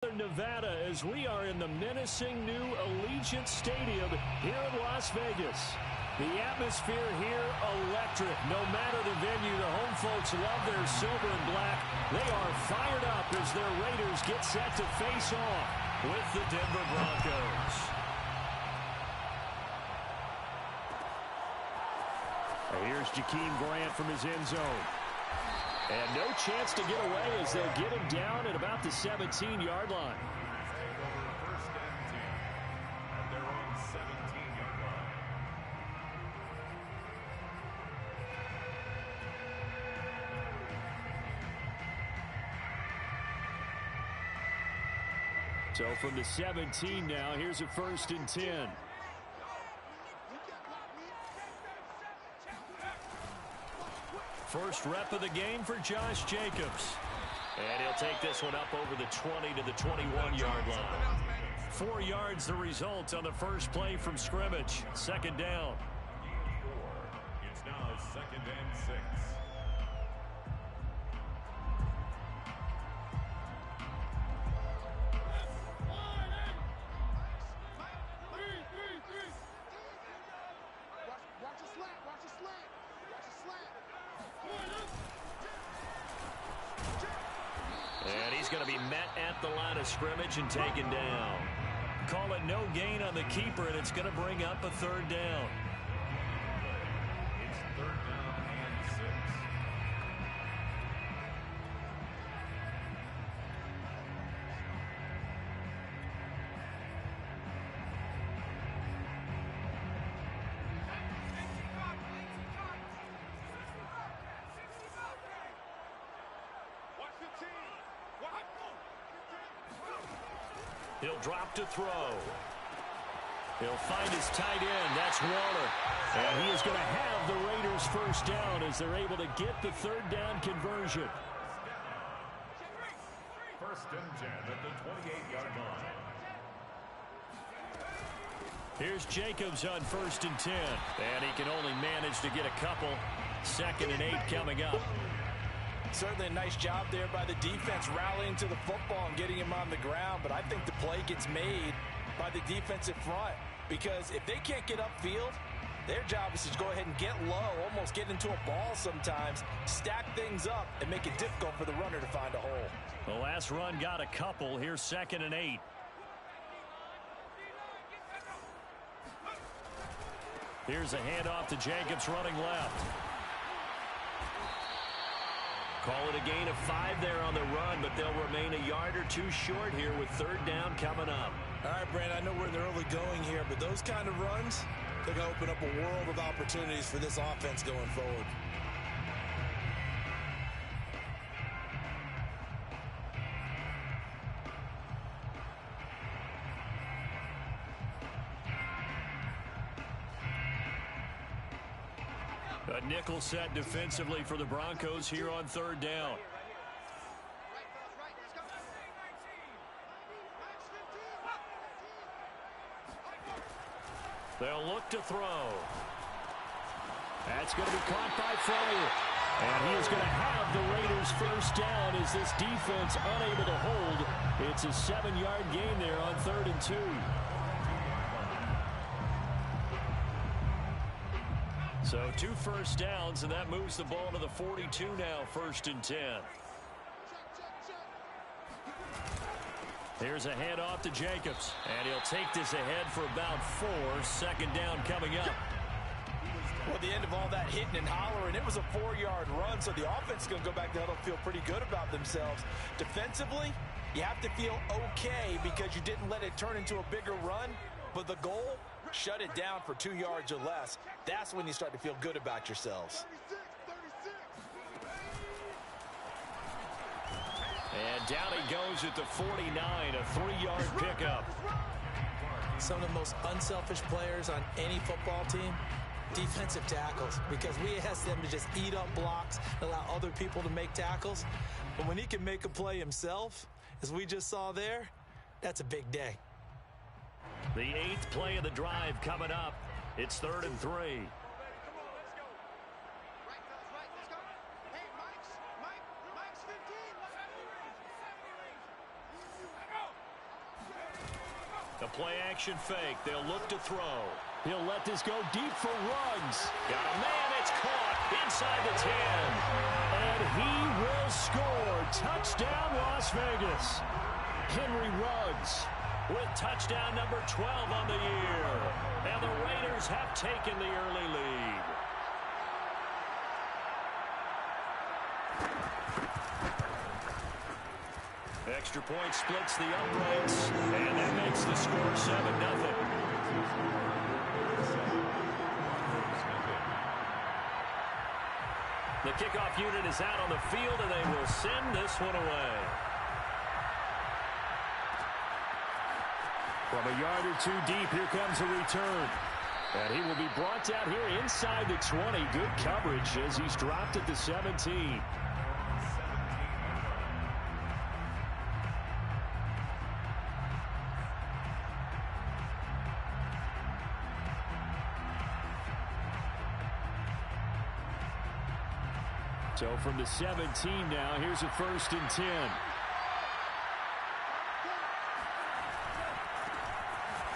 Nevada, as we are in the menacing new Allegiant Stadium here in Las Vegas. The atmosphere here electric. No matter the venue, the home folks love their silver and black. They are fired up as their Raiders get set to face off with the Denver Broncos. Here's Jakeem Grant from his end zone. And no chance to get away as they'll get him down at about the 17-yard line. First and 10 at their own 17-yard line. So from the 17 now, here's a 1st and 10. First rep of the game for Josh Jacobs. And he'll take this one up over the 20 to the 21-yard line. 4 yards the result on the first play from scrimmage. Second down. It's now 2nd and 6. And he's going to be met at the line of scrimmage and taken down. Call it no gain on the keeper, and it's going to bring up a 3rd down. It's 3rd down and 6. He'll drop to throw. He'll find his tight end. That's Waller. And he is going to have the Raiders first down as they're able to get the 3rd down conversion. 1st and 10 at the 28-yard line. Here's Jacobs on 1st and 10. And he can only manage to get a couple. 2nd and 8 coming up. Certainly a nice job there by the defense rallying to the football and getting him on the ground. But I think the play gets made by the defensive front, because if they can't get upfield, their job is to go ahead and get low, almost get into a ball sometimes, stack things up, and make it difficult for the runner to find a hole. The last run got a couple. Here's 2nd and 8. Here's a handoff to Jacobs running left. Call it a gain of 5 there on the run, but they'll remain a yard or 2 short here with 3rd down coming up. All right, Brandon, I know we're in the early going here, but those kind of runs, they're going to open up a world of opportunities for this offense going forward. A nickel set defensively for the Broncos here on 3rd down. They'll look to throw. That's going to be caught by Fryer. And he is going to have the Raiders first down as this defense unable to hold. It's a 7-yard gain there on 3rd and 2. So 2 first downs, and that moves the ball to the 42 now, 1st and 10. Here's a handoff to Jacobs, and he'll take this ahead for about 4. 2nd down coming up. Well, at the end of all that hitting and hollering, it was a 4-yard run, so the offense is going to go back to huddle, feel pretty good about themselves. Defensively, you have to feel okay because you didn't let it turn into a bigger run, but the goal, shut it down for 2 yards or less. That's when you start to feel good about yourselves. And down he goes at the 49, a 3-yard pickup. Some of the most unselfish players on any football team, defensive tackles, because we ask them to just eat up blocks, allow other people to make tackles. But when he can make a play himself, as we just saw there, that's a big day. The 8th play of the drive coming up. It's 3rd and 3. The play-action fake. They'll look to throw. He'll let this go deep for Ruggs. Got a man. It's caught inside the 10. And he will score. Touchdown, Las Vegas. Henry Ruggs with touchdown number 12 on the year. And the Raiders have taken the early lead. Extra point splits the uprights, and that makes the score 7-0. The kickoff unit is out on the field, and they will send this one away. From a yard or two deep, here comes a return. And he will be brought down here inside the 20. Good coverage as he's dropped at the 17. So from the 17 now, here's a 1st and 10.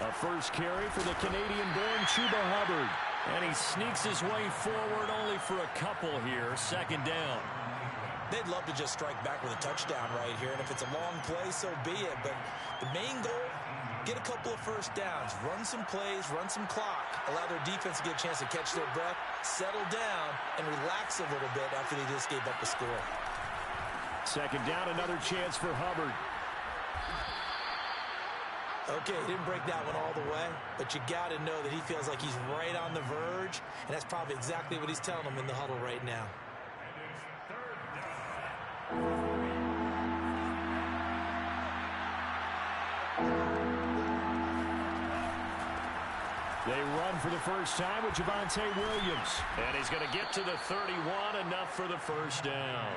A first carry for the Canadian-born Chuba Hubbard. And he sneaks his way forward only for a couple here. 2nd down. They'd love to just strike back with a touchdown right here. And if it's a long play, so be it. But the main goal, get a couple of first downs. Run some plays, run some clock. Allow their defense to get a chance to catch their breath, settle down, and relax a little bit after they just gave up the score. 2nd down, another chance for Hubbard. Okay, he didn't break that one all the way, but you got to know that he feels like he's right on the verge, and that's probably exactly what he's telling them in the huddle right now. They run for the first time with Javonte Williams. And he's going to get to the 31, enough for the 1st down.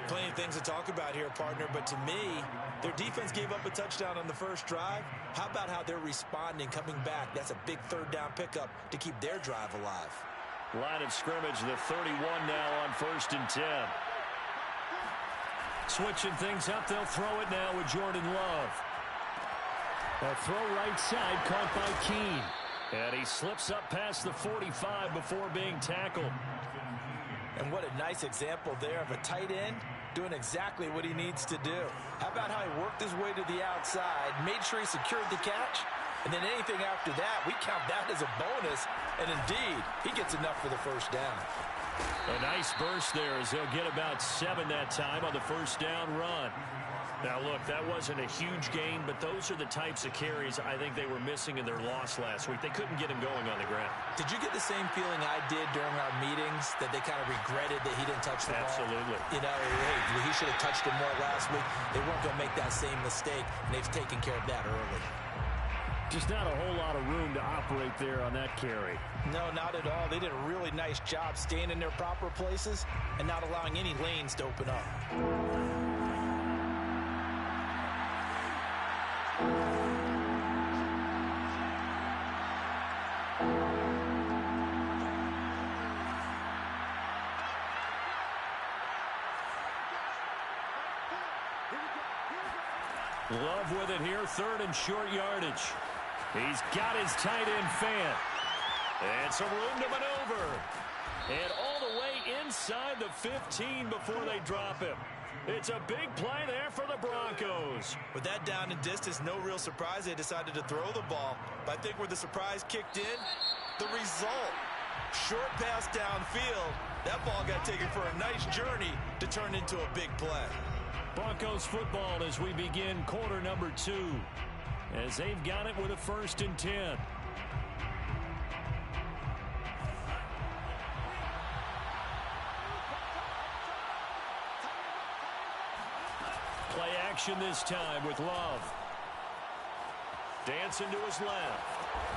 Plenty of things to talk about here, partner, but to me, their defense gave up a touchdown on the first drive. How about how they're responding, coming back? That's a big 3rd down pickup to keep their drive alive. Line of scrimmage, the 31 now on 1st and 10. Switching things up, they'll throw it now with Jordan Love. A throw right side, caught by Keene. And he slips up past the 45 before being tackled. And what a nice example there of a tight end doing exactly what he needs to do. How about how he worked his way to the outside, made sure he secured the catch, and then anything after that, we count that as a bonus. And indeed, he gets enough for the 1st down. A nice burst there as they'll get about 7 that time on the 1st down run. Now, look, that wasn't a huge gain, but those are the types of carries I think they were missing in their loss last week. They couldn't get him going on the ground. Did you get the same feeling I did during our meetings, that they kind of regretted that he didn't touch the ball? Absolutely. You know, hey, he should have touched him more last week. They weren't going to make that same mistake, and they've taken care of that early. Just not a whole lot of room to operate there on that carry. No, not at all. They did a really nice job staying in their proper places and not allowing any lanes to open up. Love with it here, 3rd and short yardage. He's got his tight end fan. And some room to maneuver. And all the way inside the 15 before they drop him. It's a big play there for the Broncos. With that down and distance, no real surprise they decided to throw the ball. But I think where the surprise kicked in, the result. Short pass downfield. That ball got taken for a nice journey to turn into a big play. Broncos football as we begin quarter number 2. As they've got it with a 1st and 10. Play action this time with Love. Dancing to his left.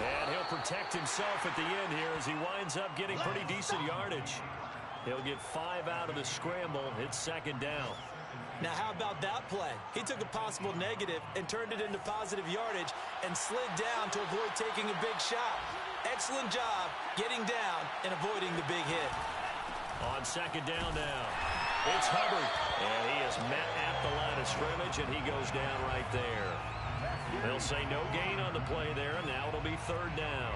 And he'll protect himself at the end here as he winds up getting pretty decent yardage. He'll get 5 out of the scramble. It's 2nd down. Now, how about that play? He took a possible negative and turned it into positive yardage and slid down to avoid taking a big shot. Excellent job getting down and avoiding the big hit. On 2nd down now, it's Hubbard. And he is met at the line of scrimmage, and he goes down right there. They'll say no gain on the play there, and now it'll be third down.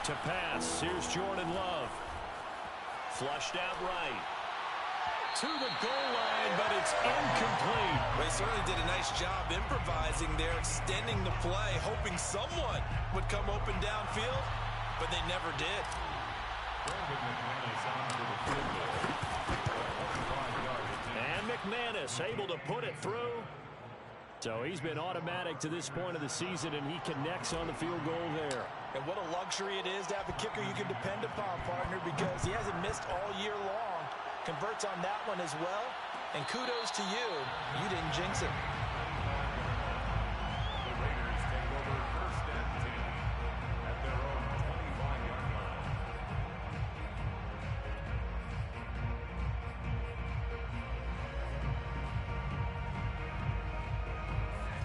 To pass, here's Jordan Love. Flushed out right. To the goal line, but it's incomplete. They certainly did a nice job improvising there, extending the play, hoping someone would come open downfield, but they never did. And McManus able to put it through. So he's been automatic to this point of the season, and he connects on the field goal there. And what a luxury it is to have a kicker you can depend upon, partner, because he hasn't missed all year long. Converts on that one as well. And kudos to you. You didn't jinx it. The Raiders take over first and 10 at their own 25-yard line.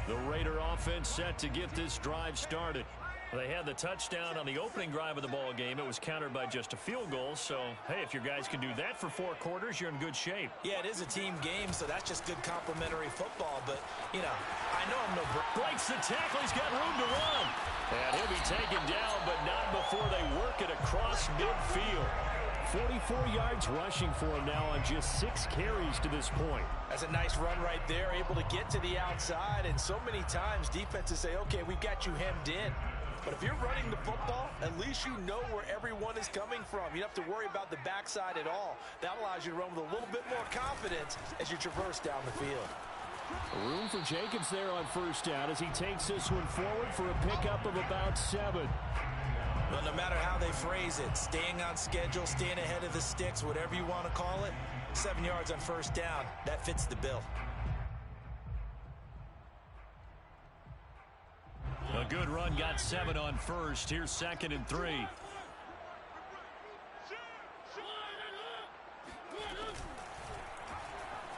The Raider offense set to get this drive started. They had the touchdown on the opening drive of the ball game. It was countered by just a field goal. So, hey, if your guys can do that for 4 quarters, you're in good shape. Yeah, it is a team game, so that's just good complimentary football. But, you know, I know I'm no breaks the tackle. He's got room to run. And he'll be taken down, but not before they work it across midfield. 44 yards rushing for him now on just 6 carries to this point. That's a nice run right there, able to get to the outside. And so many times defenses say, okay, we've got you hemmed in. But if you're running the football, at least you know where everyone is coming from. You don't have to worry about the backside at all. That allows you to run with a little bit more confidence as you traverse down the field. Room for Jacobs there on first down as he takes this one forward for a pickup of about 7. Well, no matter how they phrase it, staying on schedule, staying ahead of the sticks, whatever you want to call it, 7 yards on first down, that fits the bill. A good run, got 7 on first. Here's 2nd and 3.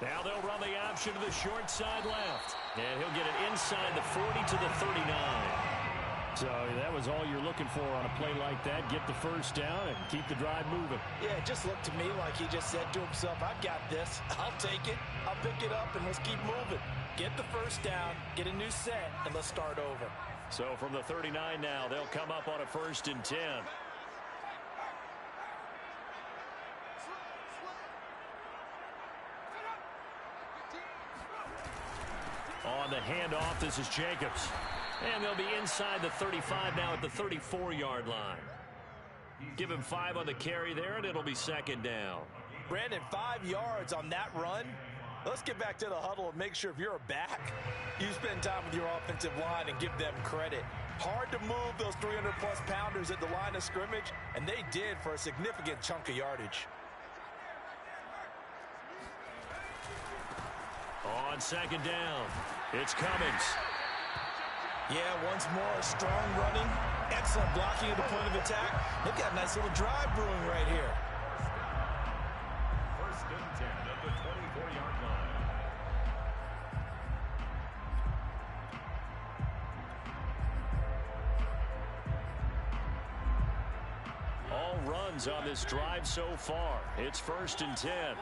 Now they'll run the option to the short side left. And he'll get it inside the 40 to the 39. So that was all you're looking for on a play like that. Get the first down and keep the drive moving. Yeah, it just looked to me like he just said to himself, I've got this. I'll take it. I'll pick it up, and let's keep moving. Get the first down, get a new set, and let's start over. So from the 39 now, they'll come up on a 1st and 10. On the handoff, this is Jacobs. And they'll be inside the 35 now at the 34-yard line. Give him 5 on the carry there, and it'll be 2nd down. Brandon, 5 yards on that run. Let's get back to the huddle and make sure if you're a back, you spend time with your offensive line and give them credit. Hard to move those 300-plus pounders at the line of scrimmage, and they did for a significant chunk of yardage. On 2nd down, it's Cummings. Yeah, once more, strong running, excellent blocking at the point of attack. They've got a nice little drive brewing right here. 1st and 10 at the 24-yard line. All runs on this drive so far. It's 1st and 10.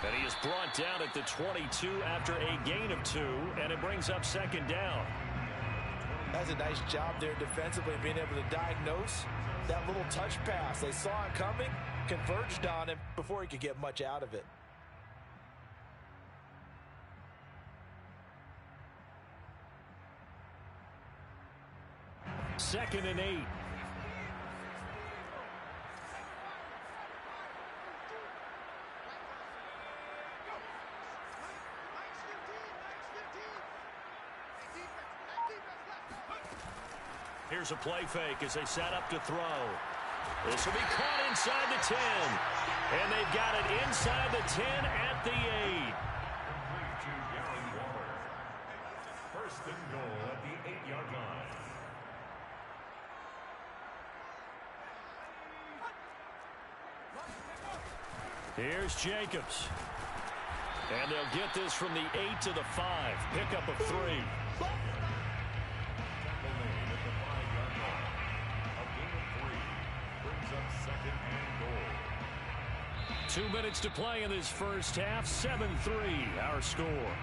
And he is brought down at the 22 after a gain of 2, and it brings up 2nd down. That's a nice job there defensively, being able to diagnose that little touch pass. They saw it coming, converged on him before he could get much out of it. Second and 8. Here's a play fake as they set up to throw. This will be caught inside the 10. And they've got it inside the 10 at the 8. Here's Jacobs. And they'll get this from the 8 to the 5. Pickup of 3. Tackle made at the 5-yard line. A gain of 3 brings up second and goal. 2 minutes to play in this first half. 7-3 our score.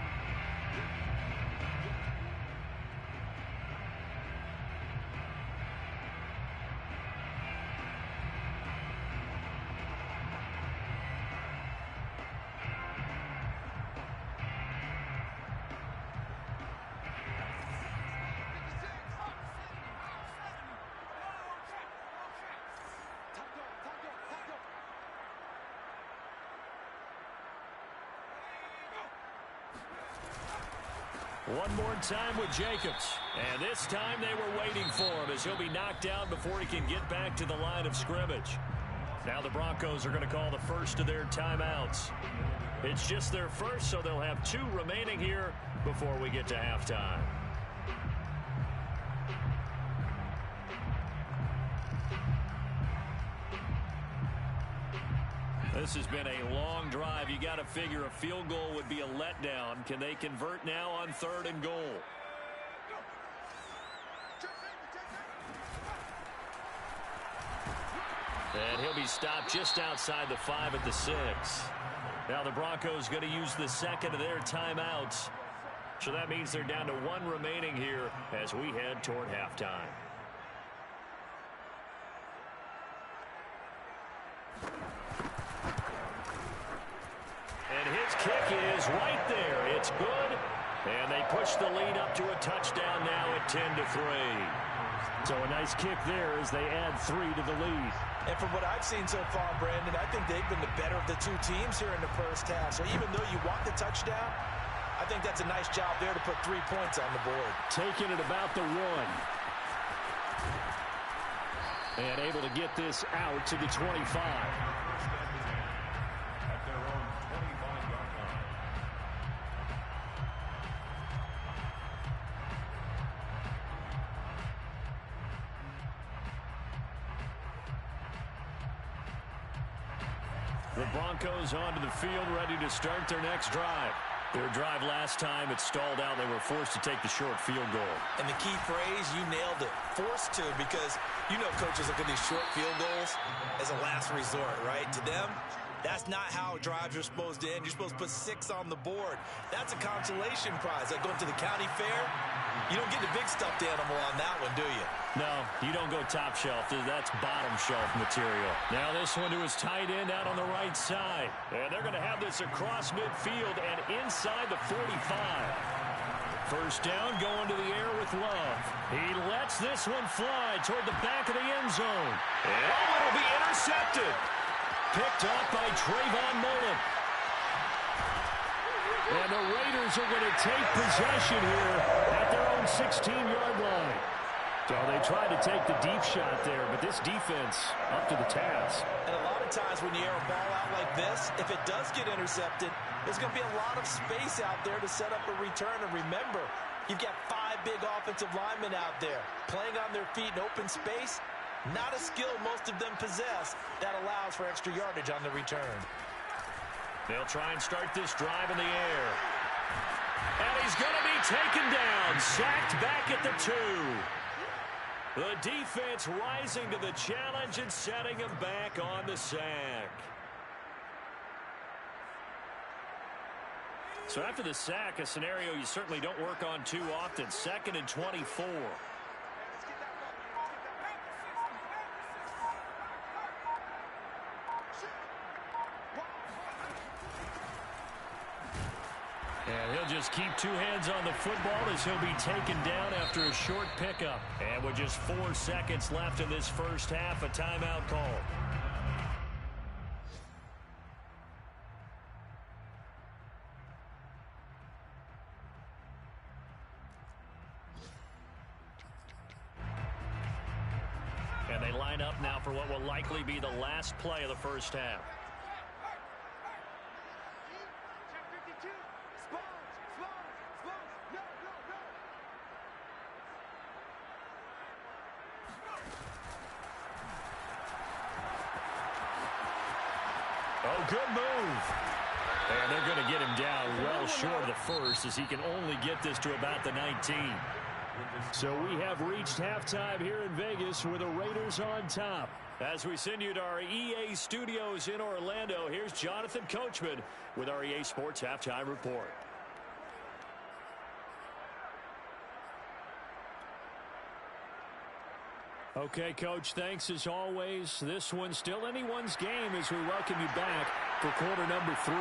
One more time with Jacobs. And this time they were waiting for him as he'll be knocked down before he can get back to the line of scrimmage. Now the Broncos are going to call the first of their timeouts. It's just their first, so they'll have 2 remaining here before we get to halftime. This has been a long drive. You got to figure a field goal would be a letdown. Can they convert now on 3rd and goal? And he'll be stopped just outside the 5 at the 6. Now the Broncos going to use the second of their timeouts. So that means they're down to 1 remaining here as we head toward halftime. Kick is right there. It's good. And they push the lead up to a touchdown now at 10-3. So a nice kick there as they add 3 to the lead. And from what I've seen so far, Brandon, I think they've been the better of the 2 teams here in the first half. So even though you want the touchdown, I think that's a nice job there to put 3 points on the board. Taking it about the 1. And able to get this out to the 25. The Broncos onto the field, ready to start their next drive. Their drive last time, it stalled out. They were forced to take the short field goal. And the key phrase, you nailed it, forced to, because you know coaches look at these short field goals as a last resort, right? To them, that's not how drives are supposed to end. You're supposed to put 6 on the board. That's a consolation prize. Like going to the county fair, you don't get the big stuffed animal on that one, do you? No, you don't go top shelf. That's bottom shelf material. Now this one to his tight end out on the right side. And they're going to have this across midfield and inside the 45. First down, going to the air with Love. He lets this one fly toward the back of the end zone. And it'll be intercepted. Picked off by Trayvon Mullen. And the Raiders are going to take possession here at their own 16-yard line. So they tried to take the deep shot there, but this defense up to the task. And a lot of times when you air a ball out like this, if it does get intercepted, there's going to be a lot of space out there to set up a return. And remember, you've got 5 big offensive linemen out there playing on their feet in open space. Not a skill most of them possess that allows for extra yardage on the return. They'll try and start this drive in the air. And he's going to be taken down, sacked back at the 2. The defense rising to the challenge and setting him back on the sack. So after the sack, a scenario you certainly don't work on too often. 2nd and 24. And he'll just keep 2 hands on the football as he'll be taken down after a short pickup. And with just 4 seconds left in this first half, a timeout call. And they line up now for what will likely be the last play of the first half. good move. And they're going to get him down well short of the first as he can only get this to about the 19. So we have reached halftime here in Vegas with the Raiders on top. As we send you to our EA studios in Orlando, here's Jonathan Coachman with our EA Sports Halftime Report. Okay, Coach, thanks as always. This one's still anyone's game as we welcome you back for quarter number 3.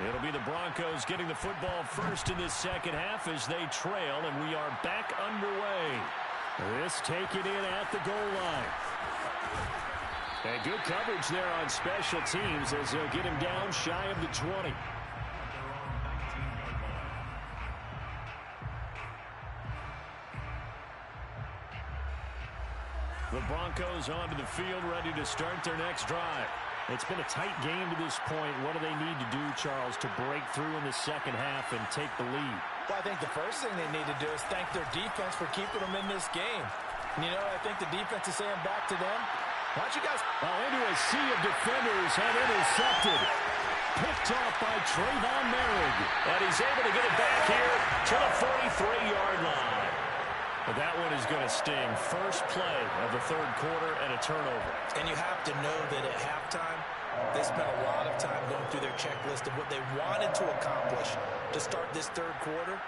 It'll be the Broncos getting the football first in this second half as they trail, and we are back underway. This taken in at the goal line. And good coverage there on special teams as they'll get him down shy of the 20. The Broncos onto the field, ready to start their next drive. It's been a tight game to this point. What do they need to do, Charles, to break through in the second half and take the lead? Well, I think the first thing they need to do is thank their defense for keeping them in this game. You know, I think the defense is saying back to them, why don't you guys... Well, into a sea of defenders and intercepted. Picked off by Trayvon Merrick. And he's able to get it back here to the 43-yard line. But that one is going to sting. First play of the third quarter and a turnover. And you have to know that at halftime, they spent a lot of time going through their checklist of what they wanted to accomplish to start this third quarter.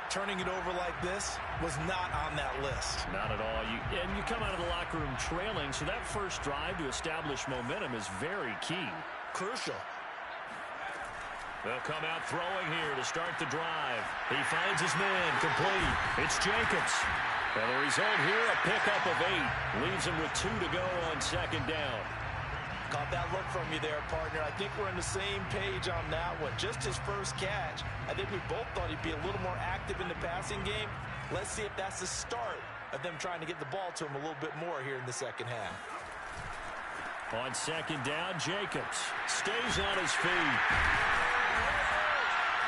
Turning it over like this was not on that list. Not at all. And you come out of the locker room trailing, so that first drive to establish momentum is very key. Crucial. They'll come out throwing here to start the drive. He finds his man complete. It's Jacobs. And the result here, a pickup of 8. Leaves him with 2 to go on second down. Caught that look from you there, partner. I think we're on the same page on that one. Just his first catch. I think we both thought he'd be a little more active in the passing game. Let's see if that's the start of them trying to get the ball to him a little bit more here in the second half. On second down, Jacobs stays on his feet.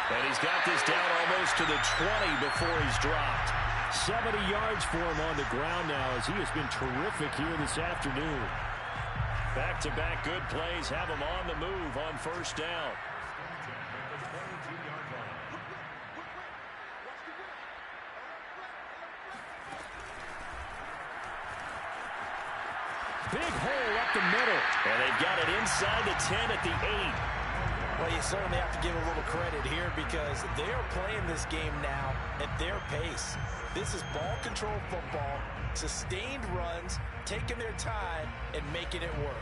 And he's got this down almost to the 20 before he's dropped. 70 yards for him on the ground now as he has been terrific here this afternoon. Back-to-back good plays have him on the move on first down. Big hole up the middle. And they've got it inside the 10 at the 8. Well, you certainly have to give a little credit here because they are playing this game now at their pace. This is ball control football, sustained runs, taking their time, and making it work.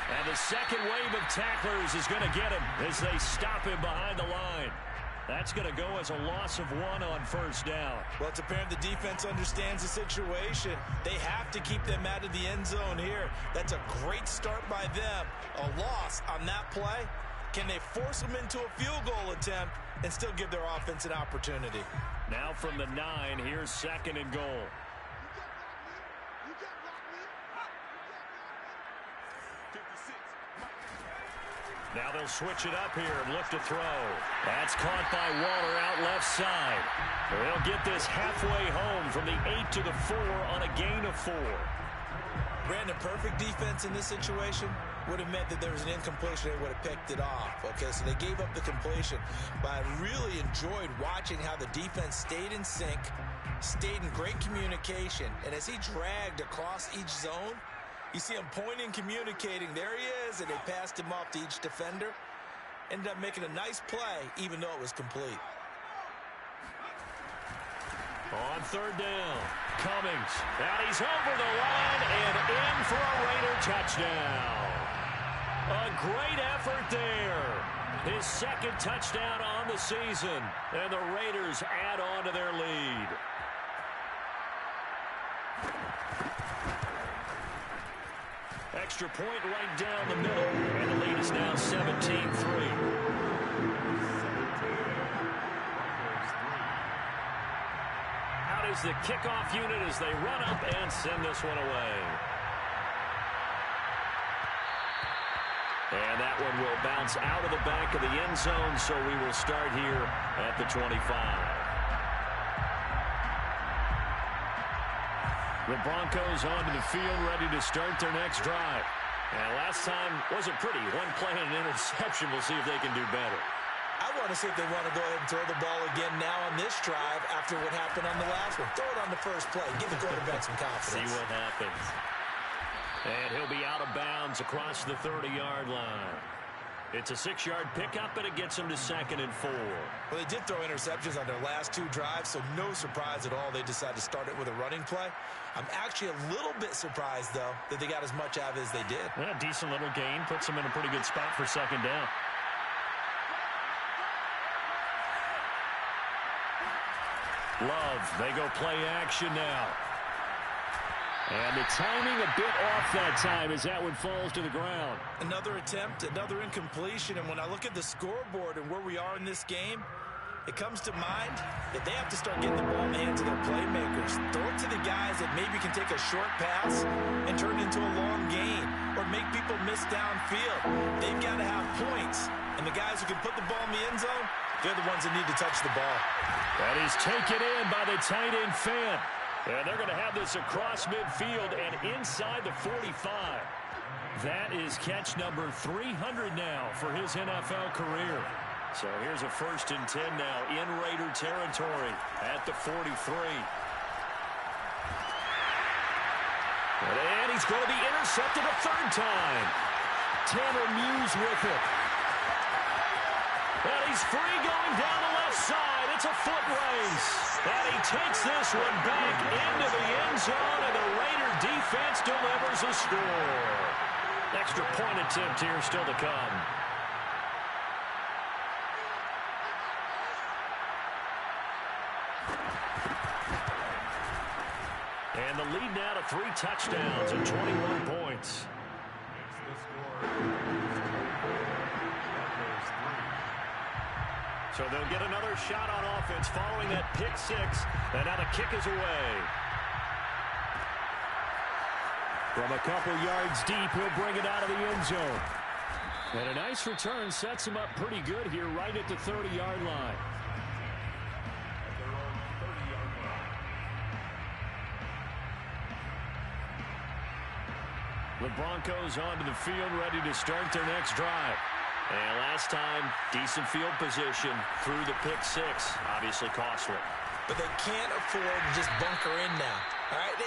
And the second wave of tacklers is going to get him as they stop him behind the line. That's going to go as a loss of 1 on first down. Well, it's apparent the defense understands the situation. They have to keep them out of the end zone here. That's a great start by them. A loss on that play. Can they force them into a field goal attempt and still give their offense an opportunity? Now from the 9, here's second and goal. Now they'll switch it up here and look to throw. That's caught by Waller out left side. They'll get this halfway home from the 8 to the 4 on a gain of 4. Brandon, perfect defense in this situation would have meant that there was an incompletion. They would have picked it off. Okay, so they gave up the completion. But I really enjoyed watching how the defense stayed in sync, stayed in great communication. And as he dragged across each zone, you see him pointing, communicating. There he is, and they passed him off to each defender. Ended up making a nice play, even though it was complete. On third down, Cummings. And he's over the line and in for a Raider touchdown. A great effort there. His second touchdown on the season. And the Raiders add on to their lead. Extra point right down the middle. And the lead is now 17-3. is the kickoff unit as they run up and send this one away. And that one will bounce out of the back of the end zone, so we will start here at the 25. The Broncos onto the field, ready to start their next drive. And last time wasn't pretty. One play and an interception. We'll see if they can do better. I want to see if they want to go ahead and throw the ball again now on this drive after what happened on the last one. Throw it on the first play. Give the quarterback some confidence. See what happens. And he'll be out of bounds across the 30-yard line. It's a 6-yard pickup, and it gets him to 2nd and 4. Well, they did throw interceptions on their last 2 drives, so no surprise at all they decided to start it with a running play. I'm actually a little bit surprised, though, that they got as much out of it as they did. Yeah, decent little gain. Puts them in a pretty good spot for 2nd down. Love, they go play action now. And the timing a bit off that time as that one falls to the ground. Another attempt, another incompletion, and when I look at the scoreboard and where we are in this game, it comes to mind that they have to start getting the ball in the hands of their playmakers. Throw it to the guys that maybe can take a short pass and turn it into a long gain or make people miss downfield. They've got to have points, and the guys who can put the ball in the end zone, they're the ones that need to touch the ball. That is taken in by the tight end Fant. And they're going to have this across midfield and inside the 45. That is catch number 300 now for his NFL career. So here's a 1st and 10 now in Raider territory at the 43. And he's going to be intercepted a 3rd time. Tanner Muse with it. And he's free going down the left side. It's a foot race. And he takes this one back into the end zone, and the Raider defense delivers a score. Extra point attempt here still to come. And the lead now to 3 touchdowns and 21 points. So they'll get another shot on offense following that pick 6. And now the kick is away. From a couple yards deep, he'll bring it out of the end zone. And a nice return sets him up pretty good here right at the 30-yard line. The Broncos onto the field, ready to start their next drive. And last time, decent field position through the pick 6. Obviously costly. But they can't afford to just bunker in now. All right,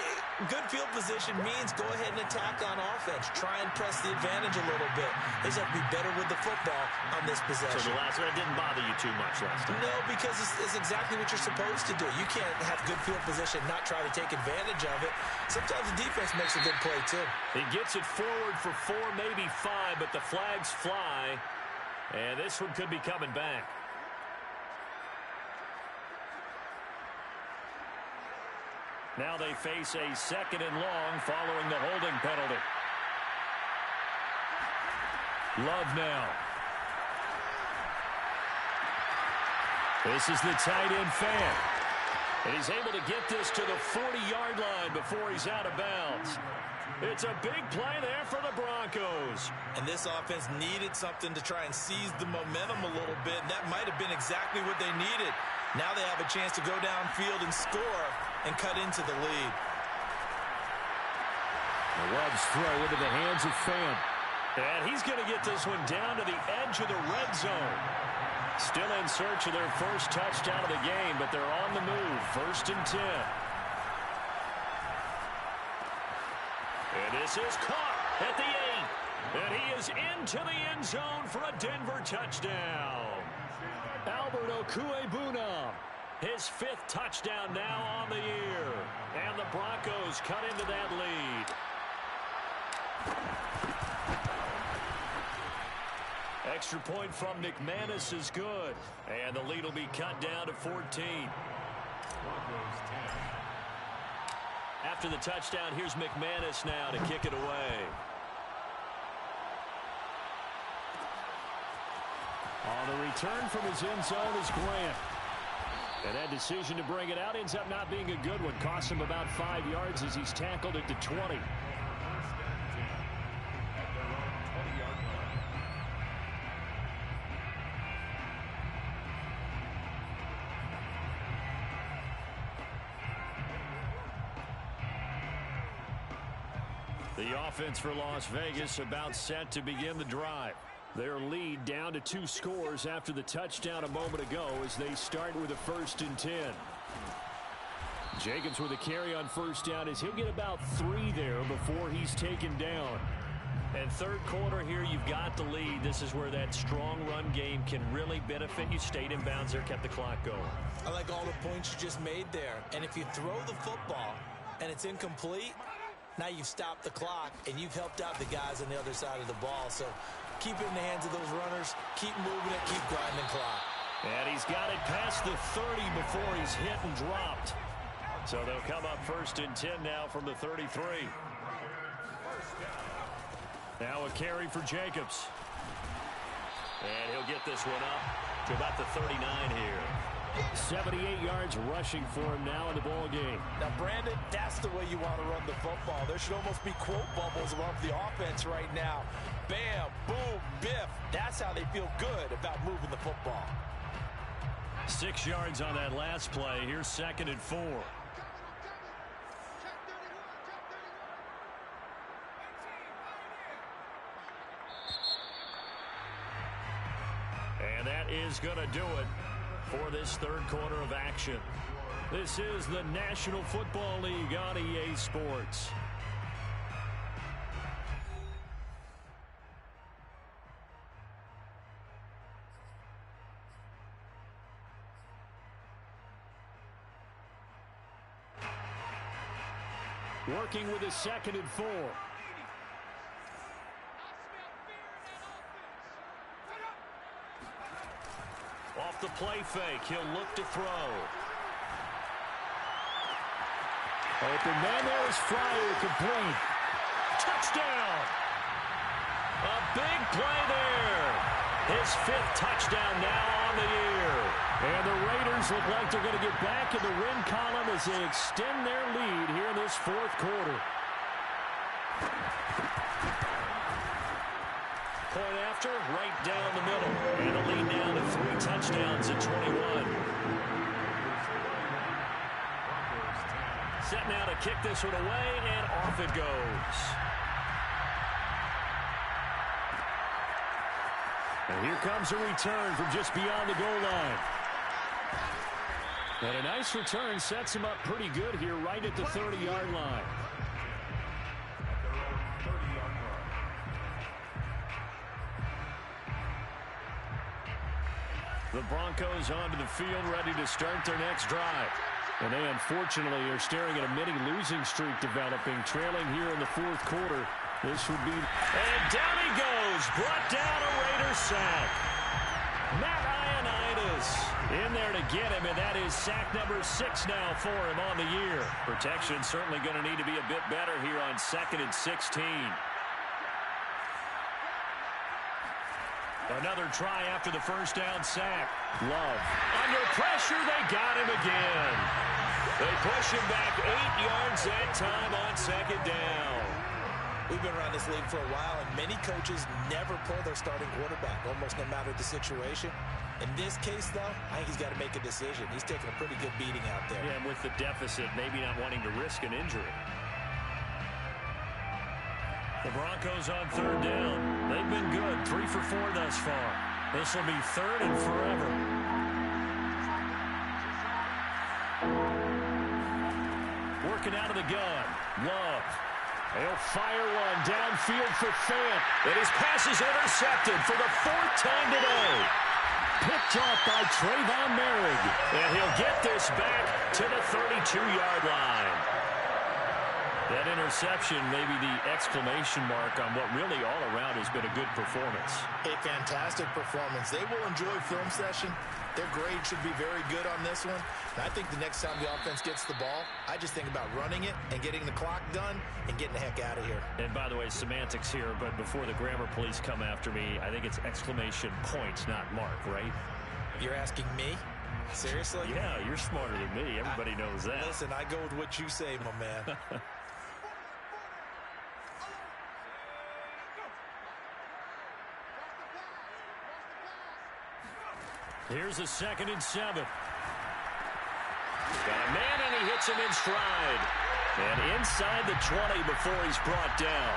good field position means go ahead and attack on offense. Try and press the advantage a little bit. They just have to be better with the football on this possession. So the last one didn't bother you too much last time? No, because it's exactly what you're supposed to do. You can't have good field position, not try to take advantage of it. Sometimes the defense makes a good play, too. He gets it forward for 4, maybe 5, but the flags fly. And this one could be coming back. Now they face a 2nd and long following the holding penalty. Love now. This is the tight end Fant. And he's able to get this to the 40-yard line before he's out of bounds. It's a big play there for the Broncos. And this offense needed something to try and seize the momentum a little bit. And that might have been exactly what they needed. Now they have a chance to go downfield and score and cut into the lead. Love's throw into the hands of Fant. And he's going to get this one down to the edge of the red zone. Still in search of their first touchdown of the game, but they're on the move. 1st and 10. And this is caught at the 8. And he is into the end zone for a Denver touchdown. Albert Okuebuna, his 5th touchdown now on the year. And the Broncos cut into that lead. Extra point from McManus is good. And the lead will be cut down to 14. After the touchdown, here's McManus now to kick it away. On the return from his end zone is Grant. And that decision to bring it out ends up not being a good one. Costs him about 5 yards as he's tackled it to 20. First and 10 at their own 20-yard line. The offense for Las Vegas about set to begin the drive. Their lead down to 2 scores after the touchdown a moment ago as they start with a 1st and 10. Jacobs with a carry on first down as he'll get about 3 there before he's taken down. And third quarter here, you've got the lead. This is where that strong run game can really benefit you. Stayed in bounds there, kept the clock going. I like all the points you just made there. And if you throw the football and it's incomplete, now you've stopped the clock and you've helped out the guys on the other side of the ball. So keep it in the hands of those runners. Keep moving it. Keep grinding clock. And he's got it past the 30 before he's hit and dropped. So they'll come up 1st and 10 now from the 33. Now a carry for Jacobs. And he'll get this one up to about the 39 here. 78 yards rushing for him now in the ball game. Now, Brandon, that's the way you want to run the football. There should almost be quote bubbles above the offense right now. Bam, boom, biff. That's how they feel good about moving the football. 6 yards on that last play. Here's 2nd and 4. And that is going to do it for this third quarter of action. This is the National Football League on EA Sports. Working with a 2nd and 4. Off the play fake, he'll look to throw. Open man, there is Fryer, complete. Touchdown! A big play there. His 5th touchdown now on the year. And the Raiders look like they're going to get back in the win column as they extend their lead here in this 4th quarter. Point after, right down the middle. And a lead down to 3 touchdowns at 21. Set now to kick this one away, and off it goes. And here comes a return from just beyond the goal line. And a nice return sets him up pretty good here right at the 30-yard line. The Broncos onto the field, ready to start their next drive. And they unfortunately are staring at a mini losing streak developing, trailing here in the 4th quarter. This would be... And down he goes, brought down a Raiders sack. Matt Ioannidis in there to get him, and that is sack number 6 now for him on the year. Protection certainly going to need to be a bit better here on 2nd and 16. Another try after the first down sack. Love. Under pressure, they got him again. They push him back 8 yards that time on 2nd down. We've been around this league for a while, and many coaches never pull their starting quarterback, almost no matter the situation. In this case, though, I think he's got to make a decision. He's taking a pretty good beating out there. Yeah, and with the deficit, maybe not wanting to risk an injury. The Broncos on 3rd down. They've been good, 3 for 4 thus far. This will be 3rd and forever. Working out of the gun. Love. He'll fire one downfield for Fant. And his pass is intercepted for the 4th time today. Picked off by Trayvon Merrick. And he'll get this back to the 32-yard line. That interception may be the exclamation mark on what really all around has been a good performance. A fantastic performance. They will enjoy film session. Their grade should be very good on this one. And I think the next time the offense gets the ball, I just think about running it and getting the clock done and getting the heck out of here. And by the way, semantics here, but before the grammar police come after me, I think it's exclamation points, not mark, right? You're asking me? Seriously? Yeah, you're smarter than me. Everybody knows that. Listen, I go with what you say, my man. Here's a 2nd and 7. Got a man, and he hits him in stride. And inside the 20 before he's brought down.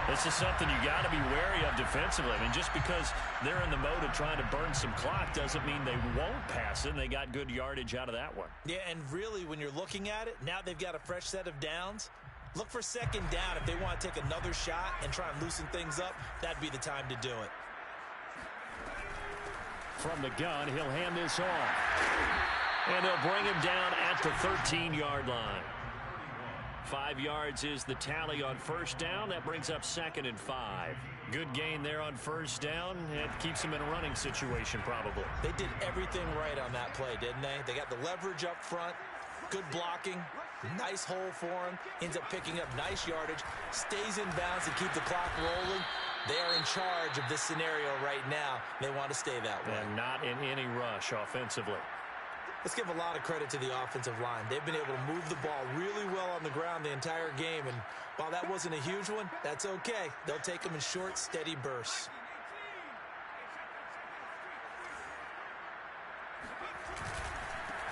This is something you got to be wary of defensively. I mean, just because they're in the mode of trying to burn some clock doesn't mean they won't pass it. And they got good yardage out of that one. Yeah, and really, when you're looking at it, now they've got a fresh set of downs. Look for 2nd down. If they want to take another shot and try and loosen things up, that'd be the time to do it. From the gun, he'll hand this off. And they'll bring him down at the 13-yard line. 5 yards is the tally on 1st down. That brings up 2nd and 5. Good gain there on 1st down. It keeps them in a running situation probably. They did everything right on that play, didn't they? They got the leverage up front, good blocking, nice hole for him, ends up picking up nice yardage, stays in bounds to keep the clock rolling. They are in charge of this scenario right now. They want to stay that way. And not in any rush offensively. Let's give a lot of credit to the offensive line. They've been able to move the ball really well on the ground the entire game. And while that wasn't a huge one, that's okay. They'll take them in short, steady bursts.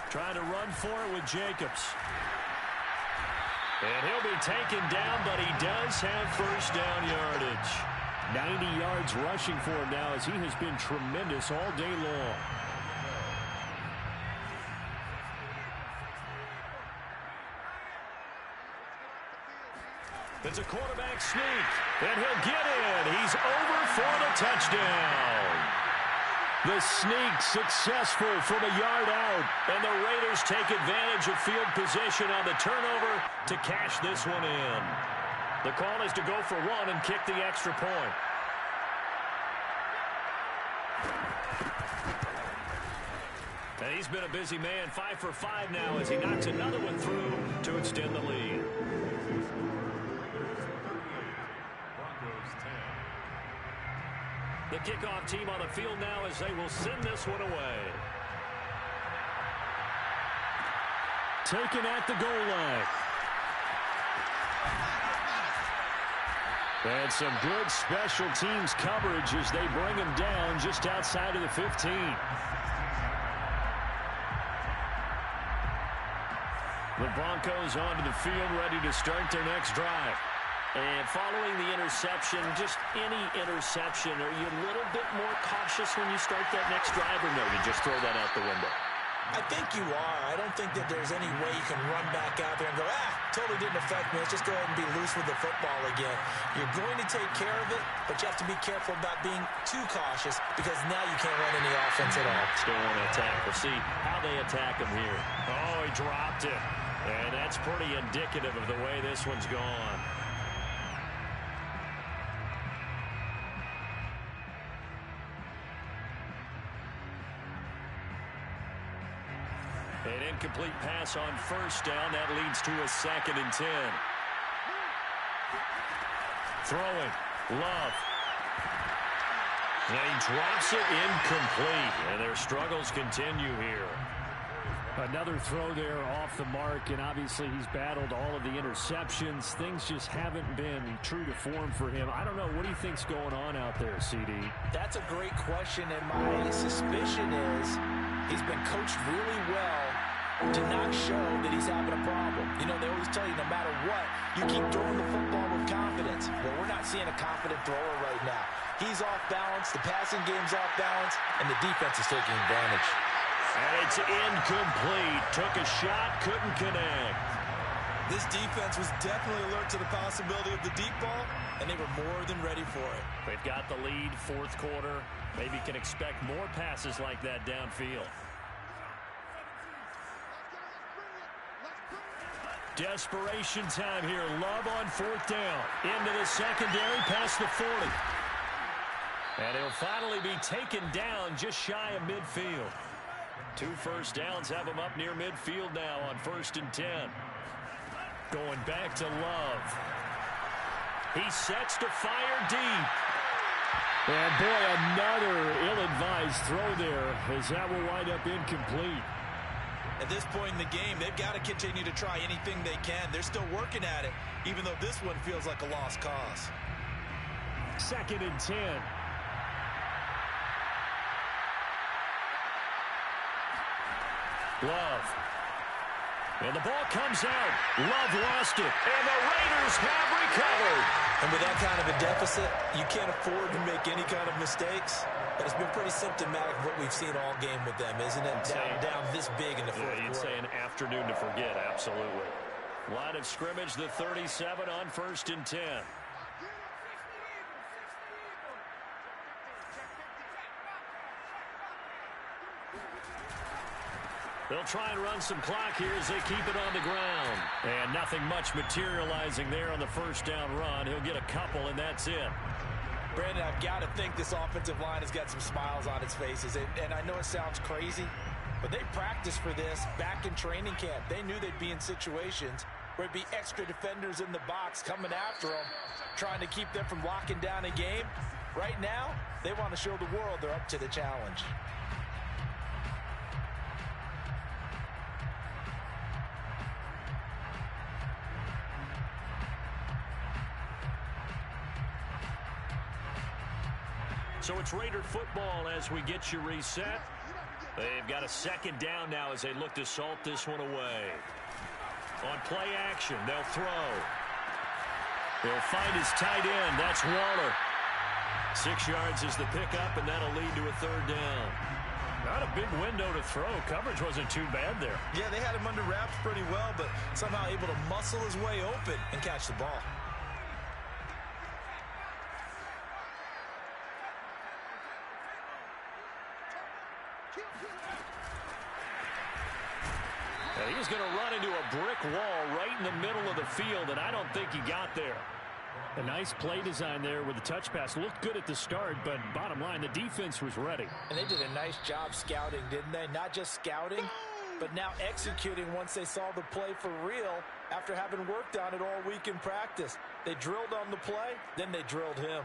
Trying to run for it with Jacobs. And he'll be taken down, but he does have 1st down yardage. 90 yards rushing for him now as he has been tremendous all day long. It's a quarterback sneak, and he'll get in. He's over for the touchdown. The sneak successful from a yard out, and the Raiders take advantage of field position on the turnover to cash this one in. The call is to go for 1 and kick the extra point. And he's been a busy man, 5 for 5 now as he knocks another one through to extend the lead. The kickoff team on the field now as they will send this one away. Taken at the goal line. And some good special teams coverage as they bring him down just outside of the 15. The Broncos onto the field, ready to start their next drive. And following the interception, just any interception, are you a little bit more cautious when you start that next drive, or no, you just throw that out the window? I think you are. I don't think that there's any way you can run back out there and go, totally didn't affect me. Let's just go ahead and be loose with the football again. You're going to take care of it, but you have to be careful about being too cautious because now you can't run any offense at all. Still want to attack. We'll see how they attack him here. Oh, he dropped it. And that's pretty indicative of the way this one's gone. An incomplete pass on 1st down. That leads to a 2nd and 10. Throwing. Love. And he drops it incomplete. And their struggles continue here. Another throw there off the mark, and obviously he's battled all of the interceptions. Things just haven't been true to form for him. I don't know. What do you think's going on out there, CD? That's a great question, and my suspicion is he's been coached really well to not show that he's having a problem. You know, they always tell you no matter what, you keep throwing the football with confidence. Well, we're not seeing a confident thrower right now. He's off balance, the passing game's off balance, and the defense is taking advantage. And it's incomplete. Took a shot, couldn't connect. This defense was definitely alert to the possibility of the deep ball, and they were more than ready for it. They've got the lead, 4th quarter. Maybe can expect more passes like that downfield. Desperation time here. Love on 4th down. Into the secondary, past the 40. And he'll finally be taken down just shy of midfield. 2 first downs have him up near midfield now on 1st and 10. Going back to Love. He sets to fire deep. And boy, another ill-advised throw there, as that will wind up incomplete. At this point in the game, they've got to continue to try anything they can. They're still working at it, even though this one feels like a lost cause. 2nd and 10. Love. And the ball comes out. Love lost it. And the Raiders have recovered. And with that kind of a deficit, you can't afford to make any kind of mistakes. But it's been pretty symptomatic of what we've seen all game with them, isn't it? Down this big in the fourth quarter. You'd say an afternoon to forget, absolutely. Line of scrimmage, the 37 on 1st and 10. They'll try and run some clock here as they keep it on the ground. And nothing much materializing there on the first down run. He'll get a couple, and that's it. Brandon, I've got to think this offensive line has got some smiles on its faces. And I know it sounds crazy, but they practiced for this back in training camp. They knew they'd be in situations where it'd be extra defenders in the box coming after them, trying to keep them from locking down a game. Right now, they want to show the world they're up to the challenge. So it's Raider football as we get you reset. They've got a 2nd down now as they look to salt this one away. On play action, they'll throw. They'll find his tight end. That's Waller. 6 yards is the pickup, and that'll lead to a 3rd down. Not a big window to throw. Coverage wasn't too bad there. Yeah, they had him under wraps pretty well, but somehow able to muscle his way open and catch the ball. He's going to run into a brick wall right in the middle of the field, and I don't think he got there. A nice play design there with the touch pass. Looked good at the start, but bottom line, the defense was ready. And they did a nice job scouting, didn't they? Not just scouting, but now executing once they saw the play for real after having worked on it all week in practice. They drilled on the play, then they drilled him.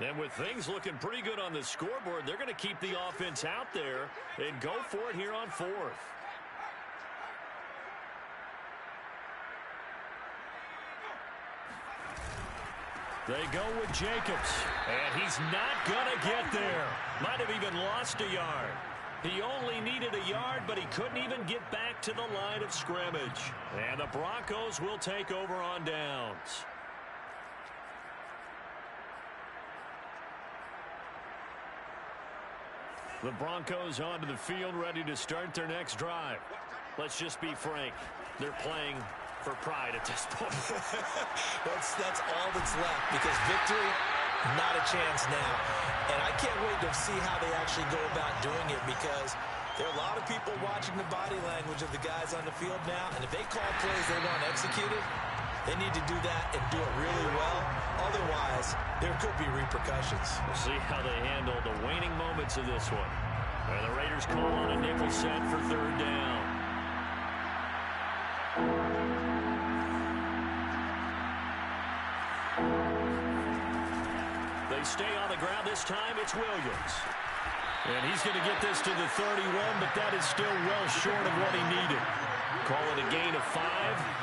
Then with things looking pretty good on the scoreboard, they're going to keep the offense out there and go for it here on 4th. They go with Jacobs, and he's not going to get there. Might have even lost a yard. He only needed a yard, but he couldn't even get back to the line of scrimmage. And the Broncos will take over on downs. The Broncos onto the field, ready to start their next drive. Let's just be frank. They're playing for pride at this point. That's all that's left, because victory, not a chance now. And I can't wait to see how they actually go about doing it, because there are a lot of people watching the body language of the guys on the field now, and if they call plays they want executed, they need to do that and do it really well. Otherwise, there could be repercussions. We'll see how they handle the waning moments of this one. And the Raiders call on a nickel set for 3rd down. They stay on the ground. This time it's Williams. And he's going to get this to the 31, but that is still well short of what he needed. Call it a gain of 5.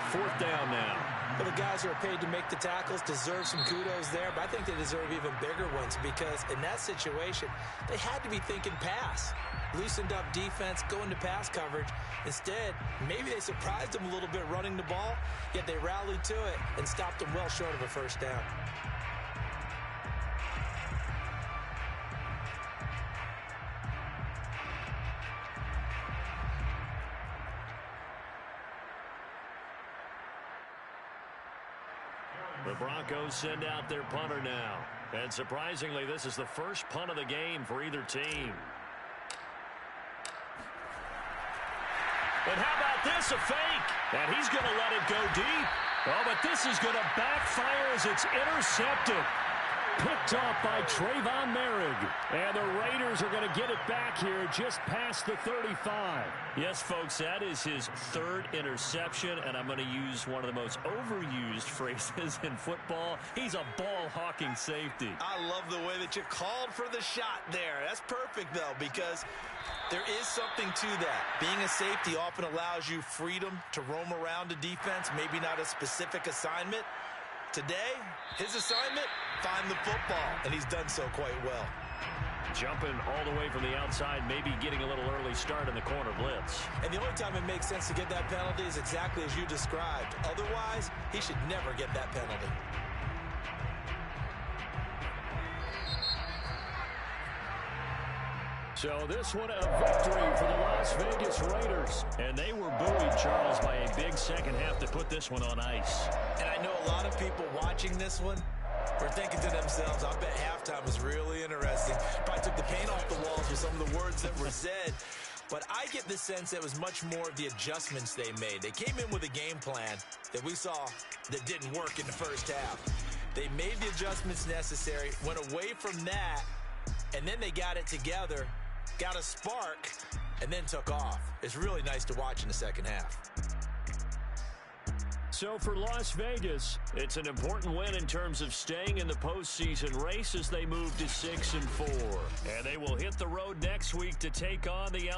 4th down now. Well, the guys who are paid to make the tackles deserve some kudos there, but I think they deserve even bigger ones, because in that situation, they had to be thinking pass. Loosened up defense, going to pass coverage. Instead, maybe they surprised them a little bit running the ball, yet they rallied to it and stopped them well short of a 1st down. The Broncos send out their punter now. And surprisingly, this is the first punt of the game for either team. And how about this, a fake? And he's going to let it go deep. Oh, but this is going to backfire as it's intercepted. Picked off by Trayvon Merrick. And the Raiders are going to get it back here just past the 35. Yes, folks, that is his third interception, and I'm going to use one of the most overused phrases in football. He's a ball-hawking safety. I love the way that you called for the shot there. That's perfect, though, because there is something to that. Being a safety often allows you freedom to roam around a defense, maybe not a specific assignment. Today, his assignment, find the football, and he's done so quite well. Jumping all the way from the outside, maybe getting a little early start in the corner blitz. And the only time it makes sense to get that penalty is exactly as you described. Otherwise, he should never get that penalty. So this one a victory for the Las Vegas Raiders. And they were buoyed, Charles, by a big second half to put this one on ice. And I know a lot of people watching this one were thinking to themselves, I bet halftime was really interesting. Probably took the paint off the walls with some of the words that were said. But I get the sense that it was much more of the adjustments they made. They came in with a game plan that we saw that didn't work in the first half. They made the adjustments necessary, went away from that, and then they got it together, got a spark, and then took off. It's really nice to watch in the second half. So for Las Vegas, it's an important win in terms of staying in the postseason race as they move to 6-4. And they will hit the road next week to take on the